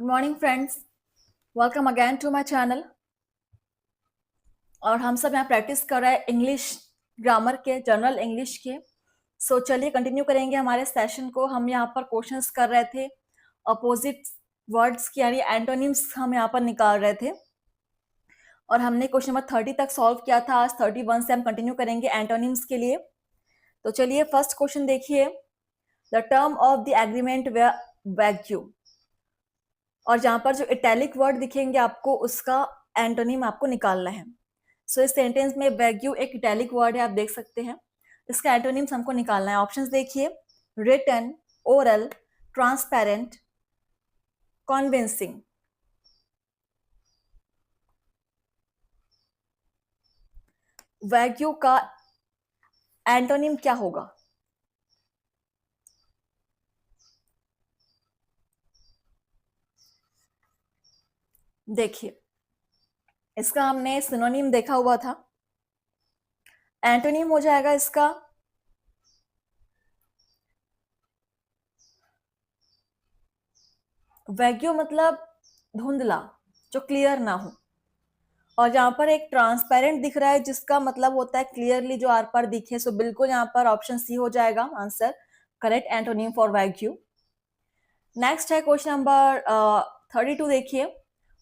Good morning friends, welcome again to my channel. और हम सब यहाँ प्रैक्टिस कर रहे हैं इंग्लिश ग्रामर के, जनरल इंग्लिश के। चलिए कंटिन्यू करेंगे हमारे सेशन को। हम यहाँ पर क्वेश्चंस कर रहे थे अपोजिट वर्ड्स की, यानी एंटोनिम्स हम यहाँ पर निकाल रहे थे और हमने क्वेश्चन नंबर 30 तक सॉल्व किया था। आज 31 से हम कंटिन्यू करेंगे एंटोनिम्स के लिए। तो चलिए फर्स्ट क्वेश्चन देखिए। The term of the agreement wagyu, और जहां पर जो इटैलिक वर्ड दिखेंगे आपको उसका एंटोनिम आपको निकालना है। इस सेंटेंस में वैग्यू एक इटैलिक वर्ड है, आप देख सकते हैं। इसका एंटोनिम्स हमको निकालना है। ऑप्शंस देखिए, रिटन, ओरल, ट्रांसपेरेंट, कॉन्विंसिंग। वैग्यू का एंटोनिम क्या होगा? देखिए, इसका हमने सिनोनिम देखा हुआ था। एंटोनिम हो जाएगा इसका वैग्यू, मतलब धुंधला, जो क्लियर ना हो। और जहां पर एक ट्रांसपेरेंट दिख रहा है जिसका मतलब होता है क्लियरली जो आर पार दिखे। बिल्कुल यहाँ पर ऑप्शन सी हो जाएगा answer, correct antonym for vague. Next है क्वेश्चन नंबर 32। देखिए,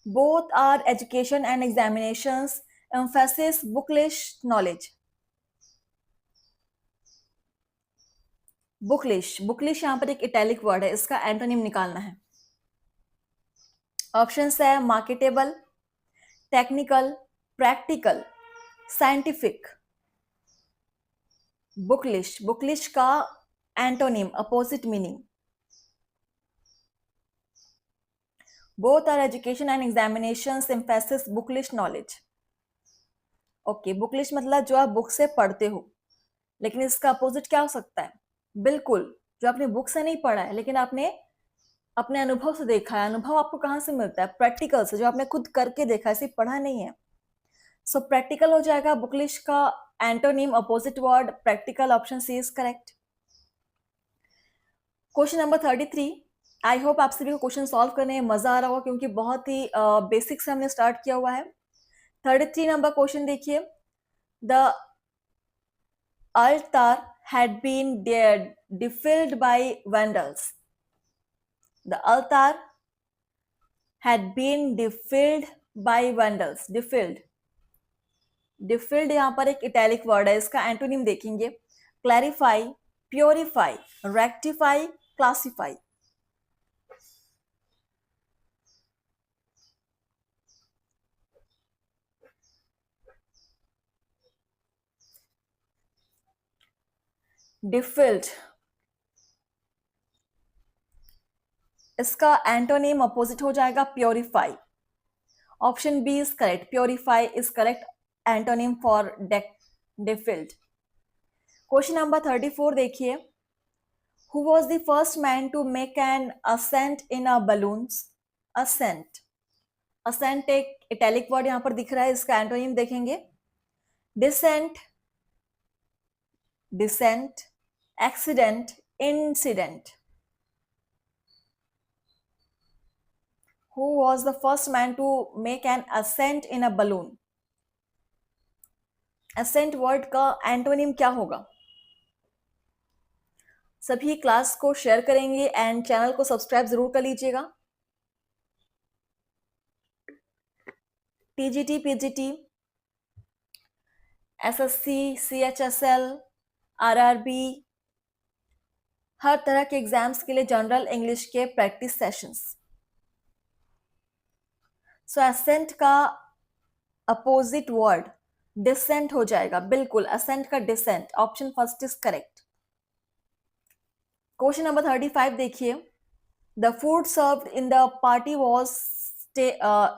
both are education and examinations emphasis bookish knowledge. Bookish, bookish यहाँ पर एक इटैलिक वर्ड है, इसका एंटोनिम निकालना है। ऑप्शंस है marketable, technical, practical, scientific. Bookish, bookish का antonym, opposite meaning. Both are education and examinations emphasis bookish knowledge. Okay, bookish मतलब जो आप बुक से पढ़ते हो, लेकिन इसका अपोजिट क्या हो सकता है? बिल्कुल, जो आपने बुक से नहीं पढ़ा है लेकिन आपने अपने अनुभव से देखा है। अनुभव आपको कहाँ से मिलता है? प्रैक्टिकल से, जो आपने खुद करके देखा है, सिर्फ पढ़ा नहीं है। प्रैक्टिकल हो जाएगा बुकलिश का antonym, opposite word practical. Option C is correct. Question number 33। I hope आप सभी को क्वेश्चन सॉल्व करने में मजा आ रहा होगा, क्योंकि बहुत ही बेसिक से हमने स्टार्ट किया हुआ है। 33 नंबर क्वेश्चन देखिए। The altar had been defiled by vandals. The altar had been defiled by vandals. Defiled, defiled यहाँ पर एक इटैलिक वर्ड है, इसका एंटोनिम देखेंगे। Clarify, purify, rectify, classify. Defiled, इसका एंटोनिम अपोजिट हो जाएगा purify. Option B is correct, purify is correct antonym for defiled. Question number 34 देखिए। Who was the first man to make an ascent in a balloons? Ascent, ascent एक italic word यहां पर दिख रहा है, इसका एंटोनिम देखेंगे। Descent, descent, accident, incident. Who was the first man to make an ascent in a balloon? ascent word का antonym क्या होगा? सभी क्लास को शेयर करेंगे एंड चैनल को सब्सक्राइब जरूर कर लीजिएगा। TGT, PGT, SSC, CHSL, RRB, हर तरह के एग्जाम्स के लिए जनरल इंग्लिश के प्रैक्टिस सेशंस। एसेंट का अपोजिट वर्ड डिसेंट हो जाएगा। बिल्कुल, असेंट का descent, option first is correct. Question number 35 देखिए। The food served in the party was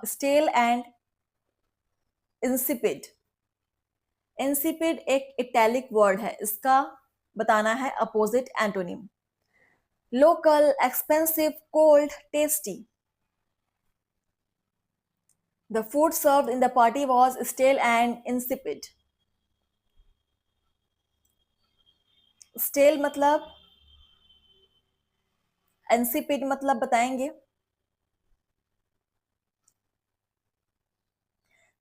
stale and insipid. Insipid एक इटैलिक वर्ड है, इसका बताना है opposite antonym. Local, expensive, cold, tasty. The food served in the party was stale and insipid. Stale मतलब, insipid मतलब बताएंगे।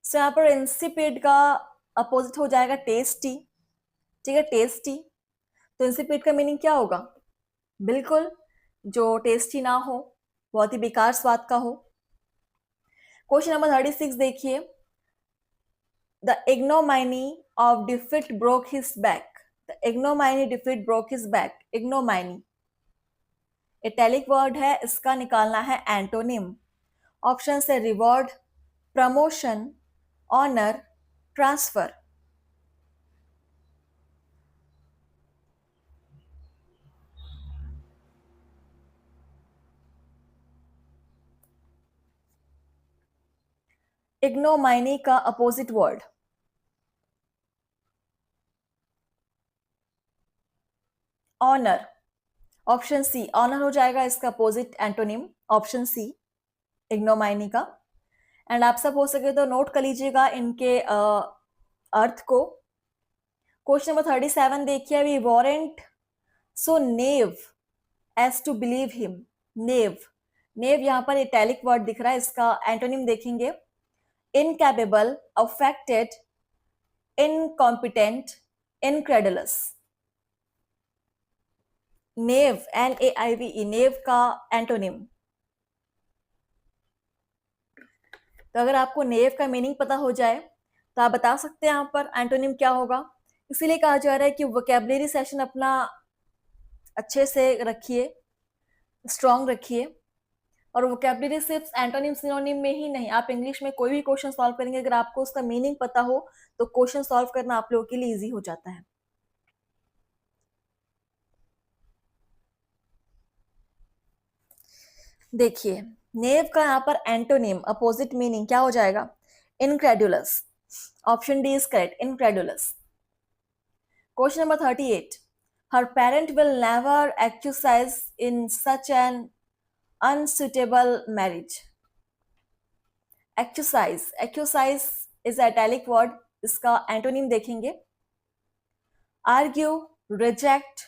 सो यहाँ पर इंसिपिड का अपोजिट हो जाएगा टेस्टी, ठीक है, टेस्टी। तो इंसिपिड का मीनिंग क्या होगा? बिल्कुल जो टेस्टी ना हो, बहुत ही बेकार स्वाद का हो। क्वेश्चन नंबर 36 देखिए, the ignominy of defeat broke his back. The ignominy defeat broke his back. ignominy italic word है, इसका निकालना है एंटोनिम। ऑप्शन है reward, promotion, honour, transfer. Ignominy का opposite word honour. Option C honour हो जाएगा इसका opposite antonym, option C ignominy का। एंड आप सब हो सके तो नोट कर लीजिएगा इनके अर्थ को। क्वेश्चन नंबर 37 देखिए, we weren't so naive as to believe him. Naive, naive यहाँ पर इटैलिक वर्ड दिख रहा है, इसका एंटोनिम देखेंगे इनकैपेबल, अफेक्टेड, इनकॉम्पिटेंट, इनक्रेडुलस। नेव, NAIVE, नेव का एंटोनिम। तो अगर आपको नेव का मीनिंग पता हो जाए तो आप बता सकते हैं यहाँ पर एंटोनिम क्या होगा। इसीलिए कहा जा रहा है कि वोकैबुलरी सेशन अपना अच्छे से रखिए, स्ट्रॉन्ग रखिए। और वोकैबुलरी सिर्फ एंटोनिम सिनोनिम में ही नहीं, आप इंग्लिश में कोई भी क्वेश्चन सॉल्व करेंगे, अगर आपको उसका मीनिंग पता हो तो क्वेश्चन सॉल्व करना आप लोगों के लिए इजी हो जाता है। देखिए, नेव का यहाँ पर एंटोनिम अपोजिट मीनिंग क्या हो जाएगा? Incredulous. Option D is correct, incredulous. Question number 38, her parent will never exercise in such an unsuitable marriage. Exercise, exercise is italic word, इसका एंटोनिम देखेंगे argue, reject,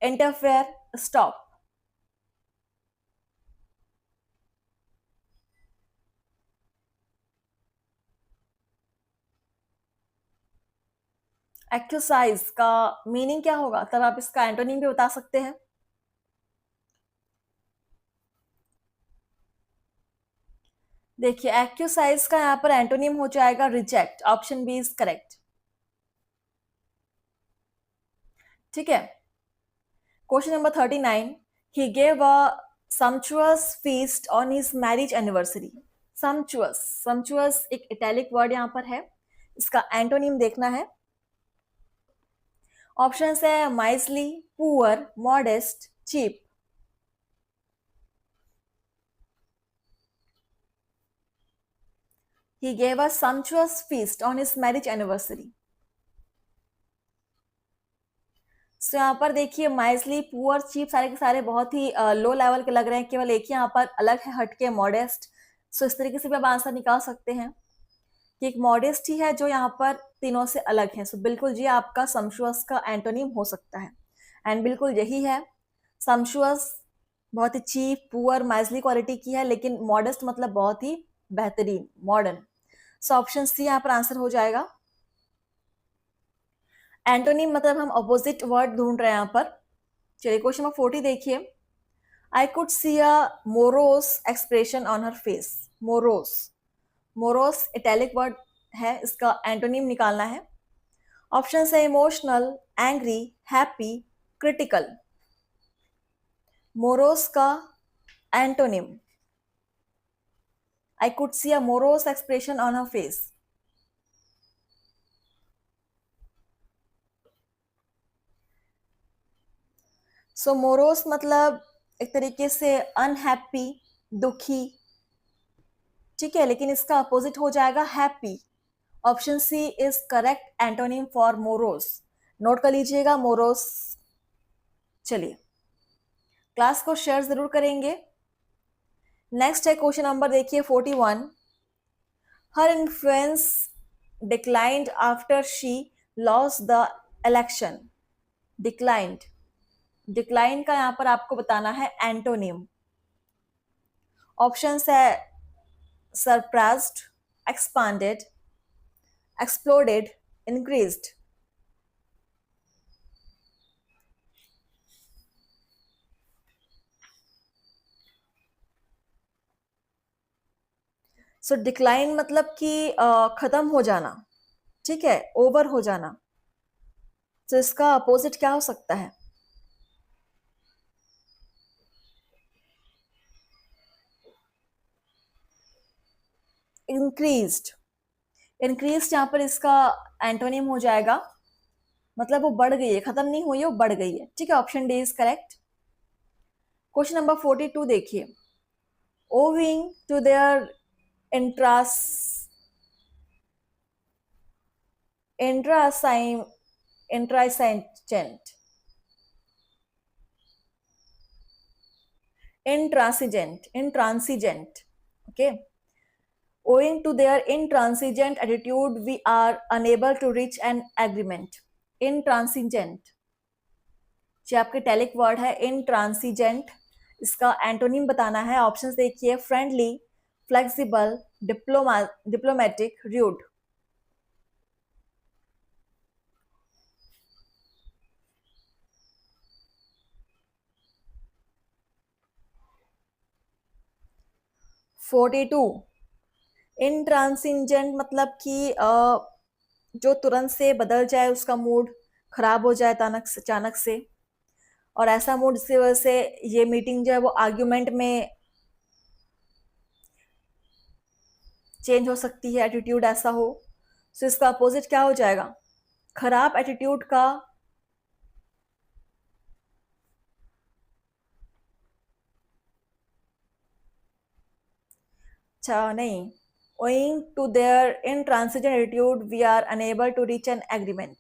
interfere, stop. Exercise का meaning क्या होगा, तब आप इसका एंटोनिम भी बता सकते हैं। देखिए, एक्सरसाइज का यहाँ पर एंटोनिम हो जाएगा reject, option B is correct, ठीक है। Question number 39, he gave a sumptuous feast on his marriage anniversary. sumptuous, sumptuous एक इटैलिक वर्ड यहाँ पर है, इसका एंटोनिम देखना है। ऑप्शन है miserly, poor, modest, cheap. He gave a sumptuous feast on his marriage anniversary. So यहाँ पर देखिए माइजली, पुअर, चीप सारे के सारे बहुत ही लो लेवल के लग रहे हैं, केवल एक ही यहाँ पर अलग है हटके, मॉडेस्ट। सो इस तरीके से भी आप आंसर निकाल सकते हैं कि एक मॉडेस्ट ही है जो यहाँ पर तीनों से अलग है। सो बिल्कुल जी आपका सम्शुअस का एंटोनिम हो सकता है, एंड बिल्कुल यही है। सम्शुअस बहुत ही चीप, पुअर, माइजली क्वालिटी की है, लेकिन मॉडेस्ट मतलब बहुत ही बेहतरीन, मॉडर्न। सो ऑप्शन सी यहाँ पर आंसर हो जाएगा। एंटोनिम मतलब हम अपोजिट वर्ड ढूंढ रहे हैं यहाँ पर। चलिए क्वेश्चन नंबर 40 देखिए, I could see a morose expression on her face. Morose, morose italic word है, इसका एंटोनिम निकालना है। ऑप्शन है emotional, angry, happy, critical. Morose का antonym, I could see a morose expression on her face. So morose मतलब एक तरीके से अनहैप्पी, दुखी, ठीक है, लेकिन इसका अपोजिट हो जाएगा happy. Option C is correct antonym for morose, नोट कर लीजिएगा मोरोस। चलिए क्लास को शेयर जरूर करेंगे। नेक्स्ट है क्वेश्चन नंबर देखिए 41, her influence declined after she lost the election. Declined, decline का यहां पर आपको बताना है एंटोनिम। ऑप्शन है surprised, expanded, exploded, increased. So decline मतलब कि खत्म हो जाना, ठीक है, ओवर हो जाना। तो इसका अपोजिट क्या हो सकता है? इंक्रीज्ड। इंक्रीज्ड यहाँ पर इसका एंटोनिम हो जाएगा, मतलब वो बढ़ गई है, खत्म नहीं हुई है, वो बढ़ गई है, ठीक है। Option D is correct. Question number 42 देखिए। ओविंग टू देयर इंट्रास इंट्रासाइम intransigent intransigent, okay. Owing to their intransigent attitude we are unable to reach an agreement. Intransigent जो आपके टैलिक वर्ड है, intransigent, इसका एंटोनिम बताना है। ऑप्शंस देखिए, friendly, flexible, diplomatic, rude. Forty two. Intransigent मतलब कि जो तुरंत से बदल जाए, उसका मूड खराब हो जाए अचानक से, और ऐसा मूड जिसकी वजह से ये मीटिंग जो है वो आर्ग्यूमेंट में चेंज हो सकती है, एटीट्यूड ऐसा हो। सो इसका अपोजिट क्या हो जाएगा? खराब एटीट्यूड का अच्छा नहीं, owing to their intransigent attitude we are unable to reach an agreement.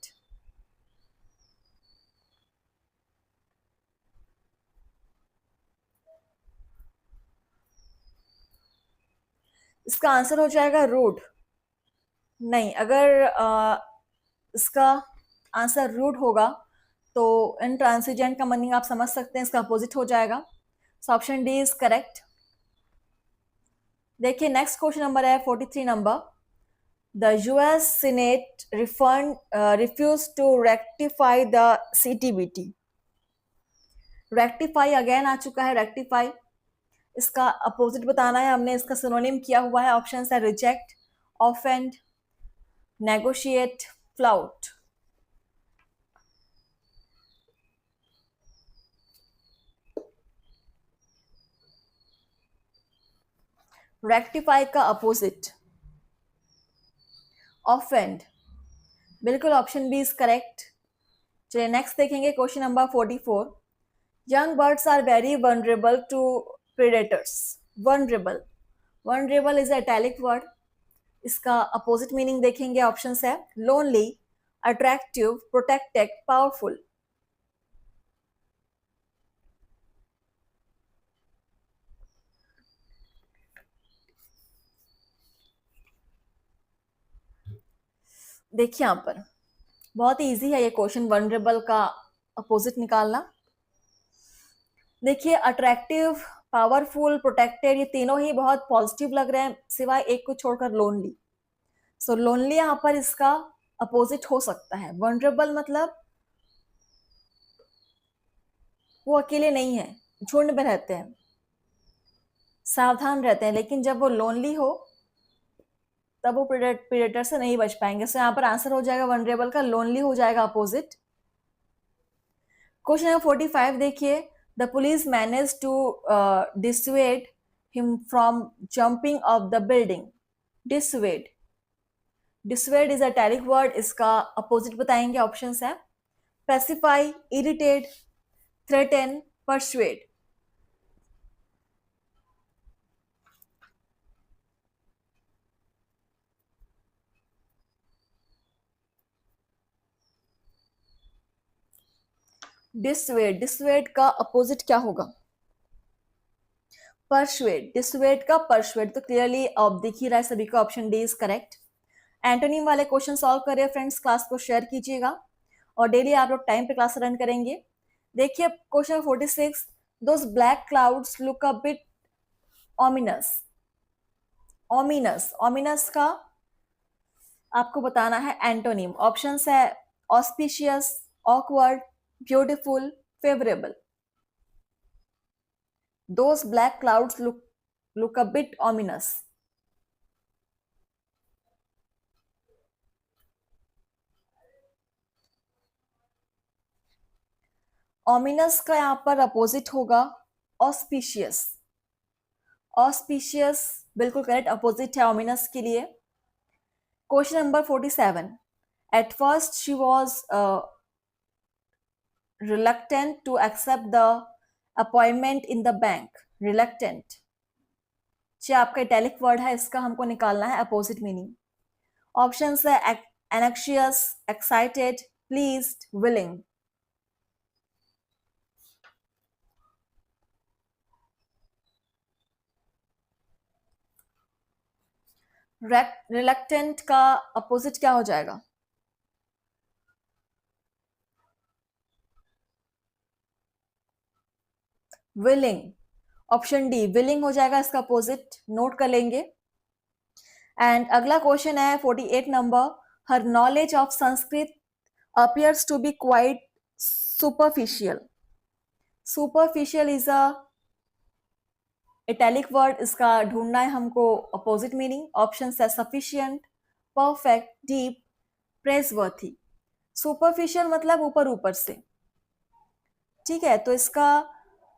इसका आंसर हो जाएगा रूड। नहीं, अगर इसका आंसर रूड होगा तो इंट्रांसिजेंट का मीनिंग आप समझ सकते हैं, इसका अपोजिट हो जाएगा। So option D is correct. देखिए नेक्स्ट क्वेश्चन नंबर है 43 number. The US senate refuse to rectify the CTBT. Rectify again आ चुका है, रेक्टिफाई। इसका अपोजिट बताना है, हमने इसका सिनोनिम किया हुआ है। ऑप्शन है reject, offend, negotiate, flout. Rectify का अपोजिट ऑफेंड, बिल्कुल ऑप्शन बी इज करेक्ट। चलिए नेक्स्ट देखेंगे question number 44। Young birds are very vulnerable to predators. Vulnerable, vulnerable is italic word. इसका अपोजिट मीनिंग देखेंगे। ऑप्शंस है लोनली, अट्रैक्टिव, प्रोटेक्टेड, पावरफुल। देखिए यहाँ पर बहुत इजी है ये क्वेश्चन, वनरेबल का अपोजिट निकालना। देखिए अट्रैक्टिव, पावरफुल, प्रोटेक्टेड, ये तीनों ही बहुत पॉजिटिव लग रहे हैं सिवाय एक को छोड़कर, लोनली। सो लोनली यहाँ पर इसका अपोजिट हो सकता है। वनरेबल मतलब वो अकेले नहीं है, झुंड में रहते हैं, सावधान रहते हैं, लेकिन जब वो लोनली हो तब वो प्रेडेटर से नहीं बच पाएंगे। सो यहाँ पर आंसर हो जाएगा वनरेबल का, लोनली हो जाएगा अपोजिट। क्वेश्चन नंबर 45 देखिए। The police manage to dissuade him from jumping off the building. Dissuade, dissuade is a italic word. इसका अपोजिट बताएंगे। ऑप्शंस है pacify, irritate, threaten, persuade. Dissuade, dissuade का अपोजिट क्या होगा? परसुएड, डिसवेड का persuade. तो clearly अब दिख ही रहा है सभी का, option D is correct. Antonym वाले क्वेश्चन सॉल्व करिए फ्रेंड्स, क्लास को शेयर कीजिएगा और डेली आप लोग टाइम पे क्लास रन करेंगे। देखिए question 46। Those black clouds look a bit ominous. Ominous, ominous का आपको बताना है एंटोनिम। ऑप्शंस है auspicious, awkward, beautiful, favourable. Those black clouds look a bit ominous। ominous का यहाँ पर अपोजिट होगा ऑस्पिशियस। ऑस्पिशियस बिल्कुल करेक्ट अपोजिट है ominous के लिए। Question number 47। At first she was reluctant to accept the appointment in the bank। reluctant ये आपका इटैलिक वर्ड है, इसका हमको निकालना है अपोजिट मीनिंग। ऑप्शन है anxious, excited, pleased, willing. Reluctant का अपोजिट क्या हो जाएगा? विलिंग। ऑप्शन डी विलिंग हो जाएगा इसका अपोजिट, नोट कर लेंगे। एंड अगला क्वेश्चन है 48 number. Her knowledge of Sanskrit appears to be quite superficial। superficial is a italic word, इसका ढूंढना है हमको अपोजिट मीनिंग। ऑप्शन है सफिशियंट, परफेक्ट, डीप, प्रेजवर्थी। सुपरफिशियल मतलब ऊपर ऊपर से, ठीक है। तो इसका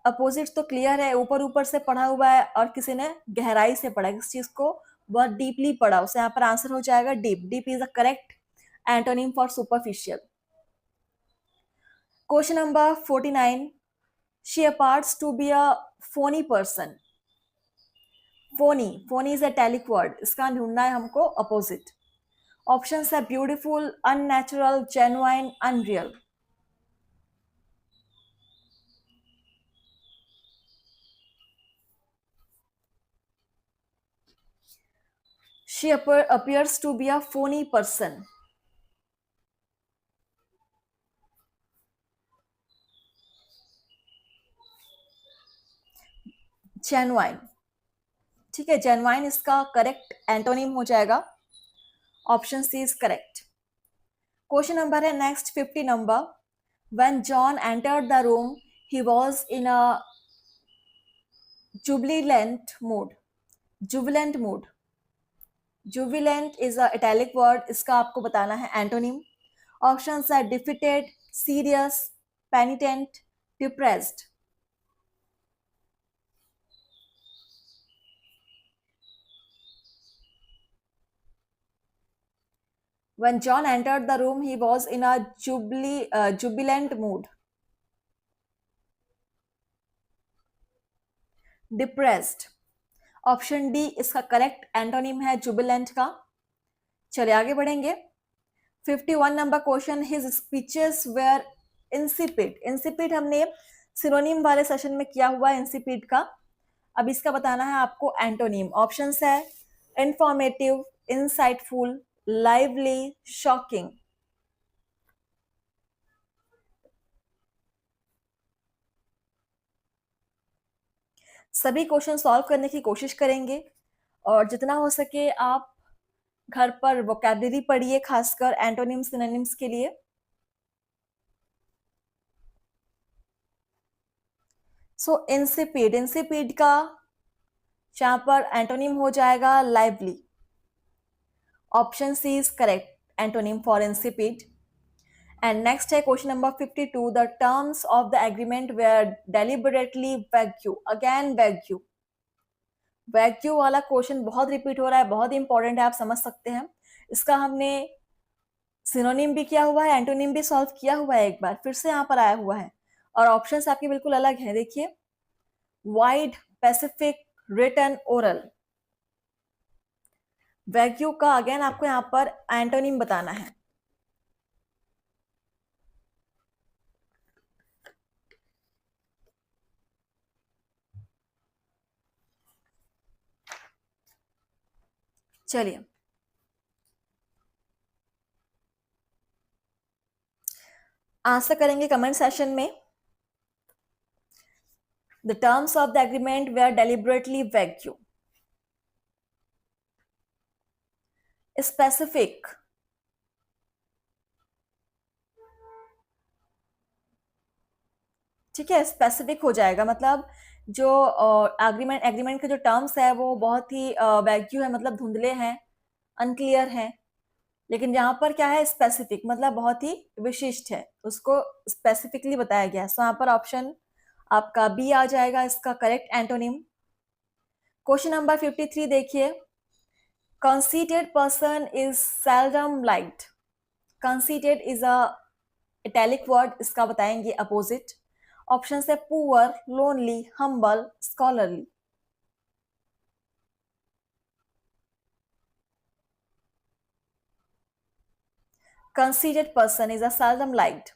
अपोजिट तो क्लियर है, ऊपर ऊपर से पढ़ा हुआ है और किसी ने गहराई से पढ़ा किस चीज को, बहुत डीपली पढ़ा, उसे यहाँ पर आंसर हो जाएगा deep. Deep is a correct antonym for superficial. Question number 49। She appears to be a phony person. Phony, phony is a italic word, इसका ढूंढना है हमको अपोजिट। ऑप्शन है beautiful, unnatural, genuine, unreal. She appears to be a phony person। Genuine, ठीक है, genuine इसका correct antonym हो जाएगा। Option C is correct. Question number है next 50 number. When John entered the room he was in a jubilant mood। jubilant mood, jubilant is a italic word, इसका आपको बताना है एंटोनिम। ऑप्शन है defeated, serious, penitent, depressed. When John entered the room, he was in a jubilant mood। Depressed। Option D इसका correct antonym है jubilant का। चलिए आगे बढ़ेंगे। 51 number question. His speeches were insipid. Insipid हमने सिनोनिम वाले session में किया हुआ है इंसिपिड का। अब इसका बताना है आपको एंटोनिम। ऑप्शंस है इंफॉर्मेटिव, इंसाइटफुल, लाइवली, शॉकिंग। सभी क्वेश्चन सॉल्व करने की कोशिश करेंगे और जितना हो सके आप घर पर वोकैबुलरी पढ़िए, खासकर एंटोनिम्स सिनोनिम्स के लिए। सो इंसिपिड, इंसिपिड का यहाँ पर एंटोनिम हो जाएगा lively. Option C is correct antonym for insipid. And next है question number 52। The terms of the agreement were deliberately vague. Again vague, vague वाला क्वेश्चन बहुत रिपीट हो रहा है, बहुत इंपॉर्टेंट है, आप समझ सकते हैं। इसका हमने सिनोनिम भी किया हुआ है, एंटोनिम भी सॉल्व किया हुआ है, एक बार फिर से यहाँ पर आया हुआ है और ऑप्शंस आपके बिल्कुल अलग हैं। देखिए, wide, pacific, written, oral. Vague का अगेन आपको यहाँ पर एंटोनिम बताना है। चलिए आंसर करेंगे कमेंट सेशन में। The terms of the agreement were deliberately vague. Specific, ठीक है, स्पेसिफिक हो जाएगा, मतलब जो एग्रीमेंट एग्रीमेंट के जो टर्म्स है वो बहुत ही वैग्यू है, मतलब धुंधले हैं, अनक्लियर हैं। लेकिन यहाँ पर क्या है, स्पेसिफिक, मतलब बहुत ही विशिष्ट है, उसको स्पेसिफिकली बताया गया है। सो यहाँ पर ऑप्शन आपका बी आ जाएगा इसका करेक्ट एंटोनिम। क्वेश्चन नंबर 53 देखिए, conceited person is seldom liked। conceited is a italic word, इसका बताएंगे अपोजिट। ऑप्शन है poor, lonely, humble, scholarly. conceited person is a seldom liked।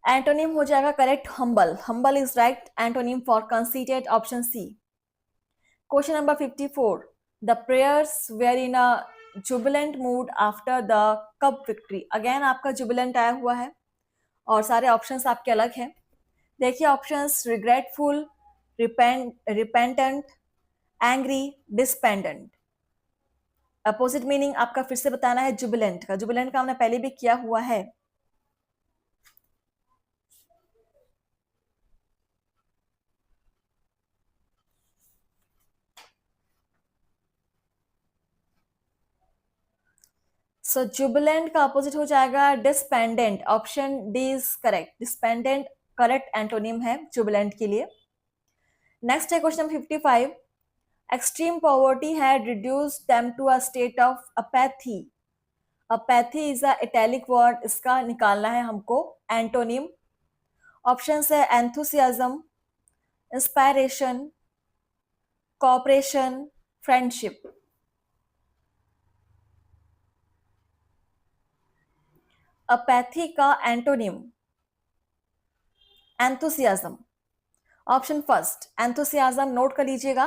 Antonym हो जाएगा correct humble. Humble is right antonym for conceited, option C. Question number 54, the prayers were in a jubilant mood after the cup victory. Again आपका jubilant आया हुआ है और सारे options आपके अलग हैं। देखिए options, regretful, repentant, angry, despondent. Opposite meaning आपका फिर से बताना है जुबिलेंट का। जुबिलेंट का हमने पहले भी किया हुआ है। सो जुबिलेंट का अपोजिट हो जाएगा despondent. Option D is correct. Despondent correct antonym है जुबिलेंट के लिए। नेक्स्ट है question 55, extreme poverty had reduced them to a state of apathy. Apathy is a italic word, इसका निकालना है हमको एंटोनिम। ऑप्शन है enthusiasm, inspiration, cooperation, friendship. Apathy का antonym enthusiasm. Option first enthusiasm note कर लीजिएगा।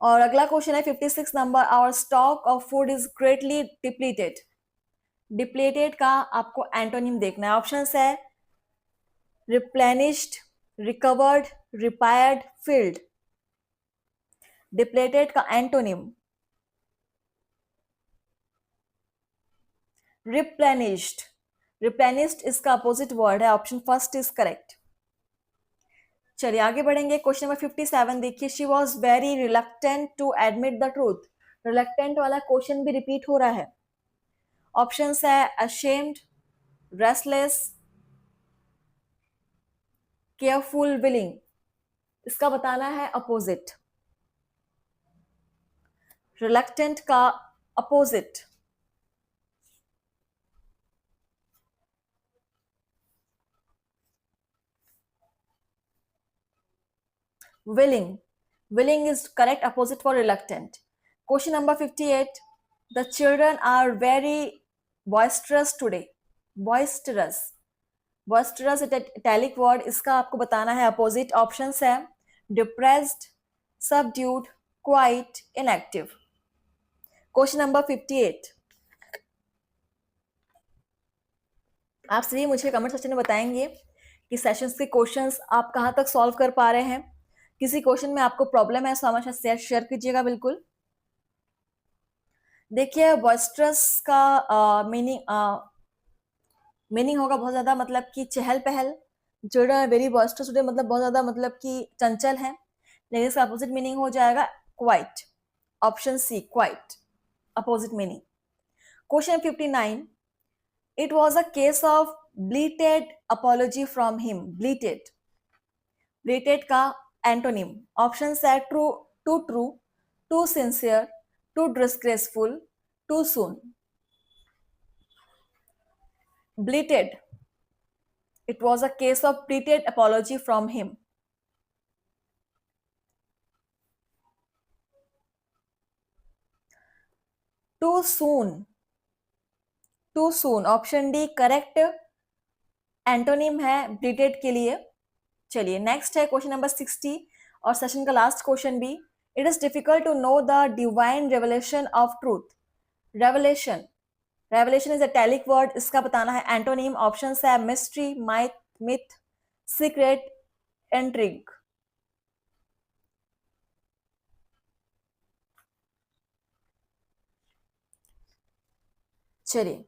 और अगला क्वेश्चन है 56 number, our stock of food is greatly depleted. Depleted का आपको एंटोनिम देखना है। ऑप्शन है replenished, recovered, repaired, filled. Depleted का एंटोनिम रिप्लेनिश्ड। रिप्लेनिश्ड इसका अपोजिट वर्ड है। Option first is correct. चलिए आगे बढ़ेंगे। क्वेश्चन नंबर 57 देखिए, she was very reluctant to admit the truth. Reluctant वाला क्वेश्चन भी रिपीट हो रहा है। ऑप्शन है अशेम्ड, रेस्टलेस, केयरफुल, विलिंग। इसका बताना है अपोजिट। रिलक्टेंट का opposite willing। willing is correct opposite for reluctant। question number 58, the children are very boisterous today। boisterous, boisterous italic word, इसका आपको बताना है अपोजिट। ऑप्शंस है depressed, subdued, quiet, inactive। Question number 58, आप सभी मुझे कमेंट सेक्शन में बताएंगे कि सेशंस के क्वेश्चंस आप कहाँ तक सॉल्व कर पा रहे हैं। किसी क्वेश्चन में आपको प्रॉब्लम है तो हमारे साथ शेयर कीजिएगा बिल्कुल। देखिए बॉइस्ट्रस का मीनिंग होगा बहुत ज्यादा, मतलब कि चहल पहल। चिल्ड्रन वेरी बॉइस्ट्रस टुडे मतलब बहुत ज्यादा, मतलब कि चंचल है। लेकिन इसका अपोजिट मीनिंग हो जाएगा quiet. Option C quiet opposite meaning. Question 59, it was a case of bleated apology from him. Bleated, bleated का एंटोनिम। ऑप्शन है true, to true, to sincere, to disgraceful, to soon. bleated, it was a case of bleated apology from him। too soon, too soon, option D correct antonym है bleated के लिए। चलिए next है question number 60 और session का last question भी। It is difficult to know the divine revelation of truth. Revelation, revelation is a italic word, इसका बताना है एंटोनिम। ऑप्शन है mystery, myth, myth, secret, intrigue. चलिए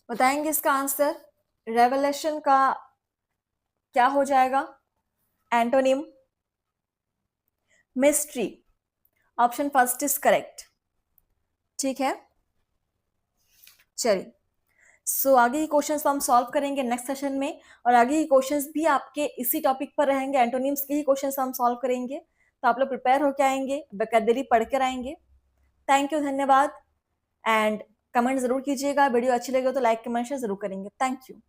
बताएंगे इसका आंसर। रेवलेशन का क्या हो जाएगा antonym? Mystery. Option first is correct. ठीक है, चलिए। आगे के क्वेश्चंस हम सॉल्व करेंगे नेक्स्ट सेशन में, और आगे के क्वेश्चंस भी आपके इसी टॉपिक पर रहेंगे, एंटोनिम्स के ही क्वेश्चंस हम सॉल्व करेंगे। तो आप लोग प्रिपेयर होकर आएंगे, बकदरी पढ़ कर आएंगे। थैंक यू, धन्यवाद। एंड कमेंट जरूर कीजिएगा, वीडियो अच्छी लगे तो लाइक कमेंट शेयर जरूर करेंगे। Thank you.